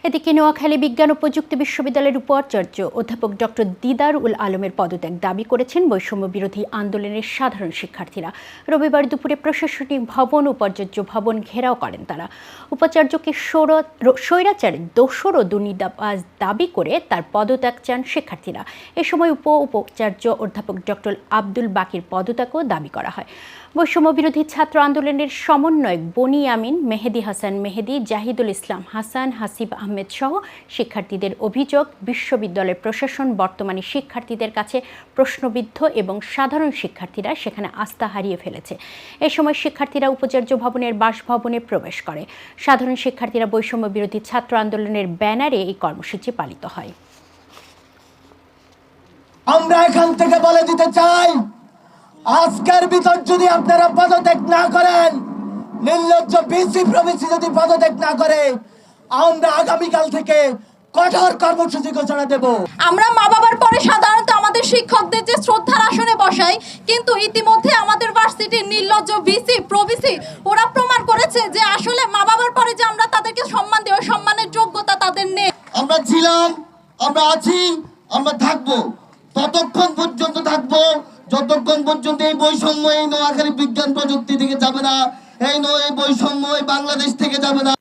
এদিকে নোয়াখালী বিজ্ঞান ও প্রযুক্তি বিশ্ববিদ্যালয়ের উপাচার্য অধ্যাপক ডক্টর দিদার উল আলমের পদত্যাগ দাবি করেছেন বৈষম্য বিরোধী আন্দোলনের সাধারণ শিক্ষার্থীরা। রবিবার দুপুরে প্রশাসনিক ভবন উপাচার্য ভবন ঘেরাও করেন তারা। উপাচার্যকে স্বৈরাচারের দোসর ও দুর্নীতিবাজ দাবি করে তার পদত্যাগ চান শিক্ষার্থীরা। এ সময় উপাচার্য অধ্যাপক ডক্টর আব্দুল বাকির পদত্যাগও দাবি করা হয়। বৈষম্য বিরোধী ছাত্র আন্দোলনের সমন্বয়ক বনি আমিন, মেহেদি হাসান মেহেদি, জাহিদুল ইসলাম হাসান, হাসিব আহমেদ সহ শিক্ষার্থীদের অভিযোগ, বিশ্ববিদ্যালয়ের প্রশাসন বর্তমানে শিক্ষার্থীদের কাছে প্রশ্নবিদ্ধ এবং সাধারণ শিক্ষার্থীরা সেখানে আস্থা হারিয়ে ফেলেছে। এ সময় শিক্ষার্থীরা উপাচার্য ভবনের বাসভবনে প্রবেশ করে। সাধারণ শিক্ষার্থীরা বৈষম্য বিরোধী ছাত্র আন্দোলনের ব্যানারে এই কর্মসূচি পালিত হয়। আমরা এখান থেকে বলে দিতে চাই, আজকের ভিতর যদি আপনারা পদত্যাগ না করেন, নির্লজ্জ বিসি প্রভিসি যদি পদত্যাগ না করে, আমরা আগামীকাল থেকে কঠোর কর্মসূচি ঘোষণা দেব। আমরা মা বাবার পরে সাধারণত আমাদের শিক্ষকদের যে শ্রদ্ধার আসনে বসাই, কিন্তু ইতিমধ্যে আমাদের ভার্সিটির নির্লজ্জ বিসি প্রভিসি ওরা প্রমাণ করেছে যে আসলে মা বাবার পরে যে আমরা তাদেরকে সম্মান দেব, সম্মানের যোগ্যতা তাদের নেই। আমরা ছিলাম, আমরা আছি, আমরা থাকবো, ততক্ষণ পর্যন্ত থাকবো যতক্ষণ পর্যন্ত এই বৈষম্য এই নোয়াখালী বিজ্ঞান প্রযুক্তি থেকে যাবে না, এই বৈষম্য বাংলাদেশ থেকে যাবে না।